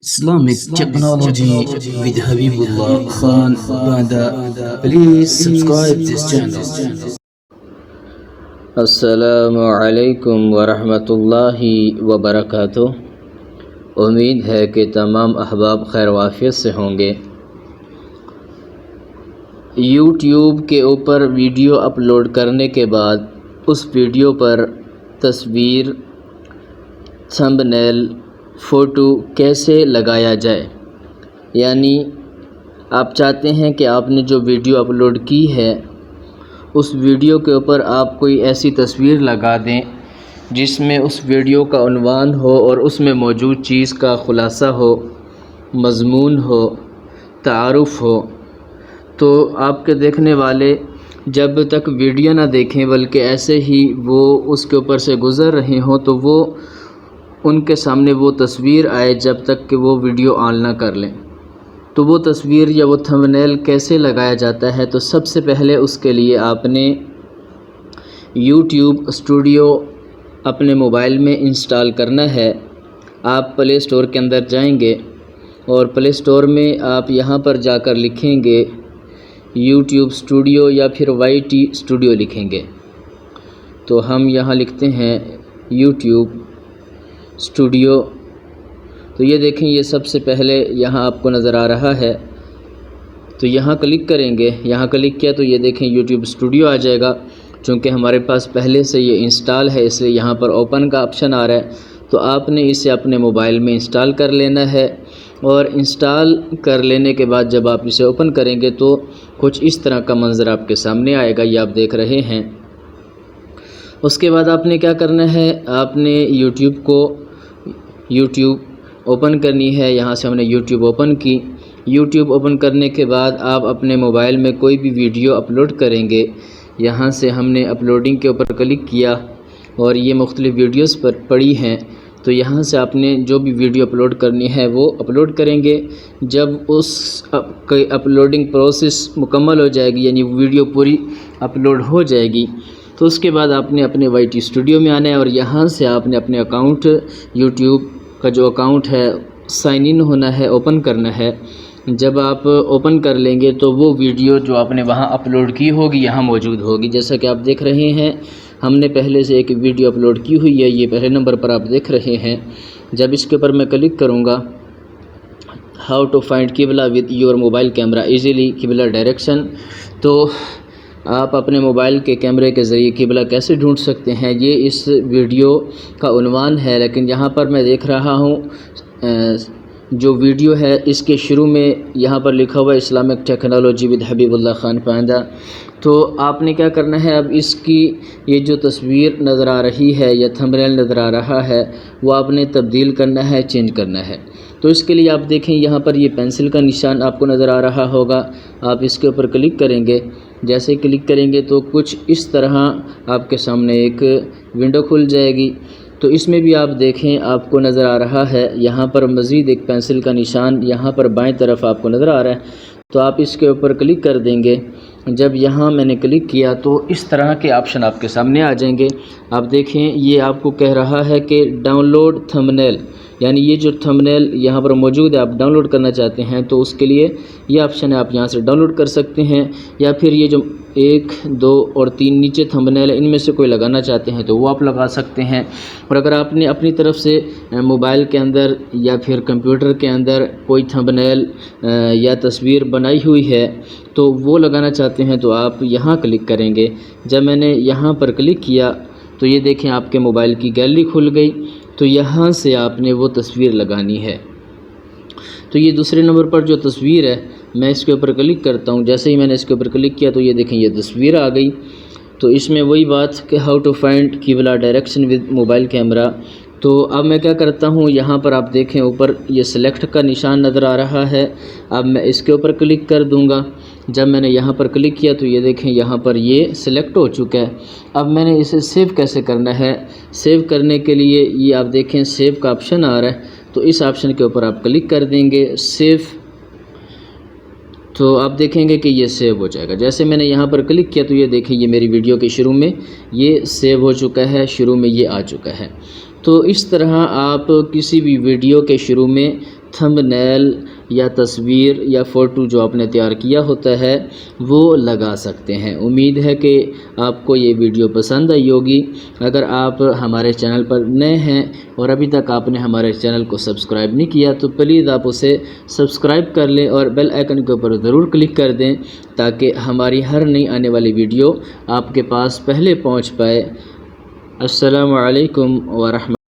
Islamic technology with Habibullah Khan Banda. Please subscribe this channel. السلام علیکم ورحمۃ اللہ وبرکاتہ۔ امید ہے کہ تمام احباب خیر وعافیت سے ہوں گے۔ یوٹیوب کے اوپر ویڈیو اپلوڈ کرنے کے بعد اس ویڈیو پر تصویر، تھمبنیل، فوٹو کیسے لگایا جائے، یعنی آپ چاہتے ہیں کہ آپ نے جو ویڈیو اپلوڈ کی ہے اس ویڈیو کے اوپر آپ کوئی ایسی تصویر لگا دیں جس میں اس ویڈیو کا عنوان ہو اور اس میں موجود چیز کا خلاصہ ہو، مضمون ہو، تعارف ہو، تو آپ کے دیکھنے والے جب تک ویڈیو نہ دیکھیں بلکہ ایسے ہی وہ اس کے اوپر سے گزر رہے ہوں تو وہ ان کے سامنے وہ تصویر آئے جب تک کہ وہ ویڈیو آن نہ کر لیں۔ تو وہ تصویر یا وہ تھمبنیل کیسے لگایا جاتا ہے، تو سب سے پہلے اس کے لیے آپ نے یوٹیوب اسٹوڈیو اپنے موبائل میں انسٹال کرنا ہے۔ آپ پلے اسٹور کے اندر جائیں گے اور پلے اسٹور میں آپ یہاں پر جا کر لکھیں گے یوٹیوب اسٹوڈیو یا پھر YT اسٹوڈیو لکھیں گے۔ تو ہم یہاں لکھتے ہیں یوٹیوب اسٹوڈیو، تو یہ دیکھیں یہ سب سے پہلے یہاں آپ کو نظر آ رہا ہے، تو یہاں کلک کریں گے۔ یہاں کلک کیا تو یہ دیکھیں یوٹیوب اسٹوڈیو آ جائے گا۔ چونکہ ہمارے پاس پہلے سے یہ انسٹال ہے اس لیے یہاں پر اوپن کا آپشن آ رہا ہے، تو آپ نے اسے اپنے موبائل میں انسٹال کر لینا ہے، اور انسٹال کر لینے کے بعد جب آپ اسے اوپن کریں گے تو کچھ اس طرح کا منظر آپ کے سامنے آئے گا، یہ آپ دیکھ رہے ہیں۔ اس کے بعد آپ نے کیا کرنا ہے، آپ نے یوٹیوب اوپن کرنی ہے۔ یہاں سے ہم نے یوٹیوب اوپن کی۔ یوٹیوب اوپن کرنے کے بعد آپ اپنے موبائل میں کوئی بھی ویڈیو اپلوڈ کریں گے۔ یہاں سے ہم نے اپلوڈنگ کے اوپر کلک کیا اور یہ مختلف ویڈیوز پر پڑی ہیں، تو یہاں سے آپ نے جو بھی ویڈیو اپلوڈ کرنی ہے وہ اپلوڈ کریں گے۔ جب اس اپلوڈنگ پروسیس مکمل ہو جائے گی، یعنی ویڈیو پوری اپلوڈ ہو جائے گی، تو اس کے بعد آپ نے اپنے YT اسٹوڈیو میں آنا ہے اور یہاں سے آپ نے اپنے اکاؤنٹ، یوٹیوب کا جو اکاؤنٹ ہے سائن ان ہونا ہے، اوپن کرنا ہے۔ جب آپ اوپن کر لیں گے تو وہ ویڈیو جو آپ نے وہاں اپلوڈ کی ہوگی یہاں موجود ہوگی۔ جیسا کہ آپ دیکھ رہے ہیں ہم نے پہلے سے ایک ویڈیو اپلوڈ کی ہوئی ہے، یہ پہلے نمبر پر آپ دیکھ رہے ہیں۔ جب اس کے اوپر میں کلک کروں گا، ہاؤ ٹو فائنڈ قبلہ with your mobile camera easily قبلہ ڈائریکشن، تو آپ اپنے موبائل کے کیمرے کے ذریعے قبلہ کیسے ڈھونڈ سکتے ہیں، یہ اس ویڈیو کا عنوان ہے۔ لیکن یہاں پر میں دیکھ رہا ہوں جو ویڈیو ہے اس کے شروع میں یہاں پر لکھا ہوا ہے Islamic technology with Habib Allah Khan panda. تو آپ نے کیا کرنا ہے، اب اس کی یہ جو تصویر نظر آ رہی ہے یا تھمبنیل نظر آ رہا ہے وہ آپ نے تبدیل کرنا ہے، چینج کرنا ہے۔ تو اس کے لیے آپ دیکھیں یہاں پر یہ پینسل کا نشان آپ کو نظر آ رہا ہوگا، آپ اس کے اوپر کلک کریں گے۔ جیسے کلک کریں گے تو کچھ اس طرح آپ کے سامنے ایک ونڈو کھل جائے گی۔ تو اس میں بھی آپ دیکھیں آپ کو نظر آ رہا ہے یہاں پر مزید ایک پینسل کا نشان یہاں پر بائیں طرف آپ کو نظر آ رہا ہے، تو آپ اس کے اوپر کلک کر دیں گے۔ جب یہاں میں نے کلک کیا تو اس طرح کے آپشن آپ کے سامنے آ جائیں گے۔ آپ دیکھیں یہ آپ کو کہہ رہا ہے کہ ڈاؤن لوڈ تھمبنیل، یعنی یہ جو تھمبنیل یہاں پر موجود ہے آپ ڈاؤن لوڈ کرنا چاہتے ہیں تو اس کے لیے یہ آپشن ہے، آپ یہاں سے ڈاؤن لوڈ کر سکتے ہیں، یا پھر یہ جو 1، 2 اور 3 نیچے تھمبنیل ہے ان میں سے کوئی لگانا چاہتے ہیں تو وہ آپ لگا سکتے ہیں۔ اور اگر آپ نے اپنی طرف سے موبائل کے اندر یا پھر کمپیوٹر کے اندر کوئی تھمبنیل یا تصویر بنائی ہوئی ہے تو وہ لگانا چاہتے ہیں تو آپ یہاں کلک کریں گے۔ جب میں نے یہاں پر کلک کیا تو یہ دیکھیں آپ کے موبائل کی گیلری کھل گئی، تو یہاں سے آپ نے وہ تصویر لگانی ہے۔ تو یہ دوسرے نمبر پر جو تصویر ہے میں اس کے اوپر کلک کرتا ہوں۔ جیسے ہی میں نے اس کے اوپر کلک کیا تو یہ دیکھیں یہ تصویر آ گئی۔ تو اس میں وہی بات کہ ہاؤ ٹو فائنڈ قبلہ ڈائریکشن ود موبائل کیمرہ۔ تو اب میں کیا کرتا ہوں، یہاں پر آپ دیکھیں اوپر یہ سلیکٹ کا نشان نظر آ رہا ہے، اب میں اس کے اوپر کلک کر دوں گا۔ جب میں نے یہاں پر کلک کیا تو یہ دیکھیں یہاں پر یہ سلیکٹ ہو چکا ہے۔ اب میں نے اسے سیو کیسے کرنا ہے، سیو کرنے کے لیے یہ آپ دیکھیں سیو کا آپشن آ رہا ہے، تو اس آپشن کے اوپر آپ کلک کر دیں گے سیو، تو آپ دیکھیں گے کہ یہ سیو ہو جائے گا۔ جیسے میں نے یہاں پر کلک کیا تو یہ دیکھیں یہ میری ویڈیو کے شروع میں یہ سیو ہو چکا ہے، شروع میں یہ آ چکا ہے۔ تو اس طرح آپ کسی بھی ویڈیو کے شروع میں تھمبنیل یا تصویر یا فوٹو جو آپ نے تیار کیا ہوتا ہے وہ لگا سکتے ہیں۔ امید ہے کہ آپ کو یہ ویڈیو پسند آئی ہوگی۔ اگر آپ ہمارے چینل پر نئے ہیں اور ابھی تک آپ نے ہمارے چینل کو سبسکرائب نہیں کیا تو پلیز آپ اسے سبسکرائب کر لیں اور بیل آئیکن کے اوپر ضرور کلک کر دیں تاکہ ہماری ہر نئی آنے والی ویڈیو آپ کے پاس پہلے پہنچ پائے۔ السلام علیکم ورحمۃ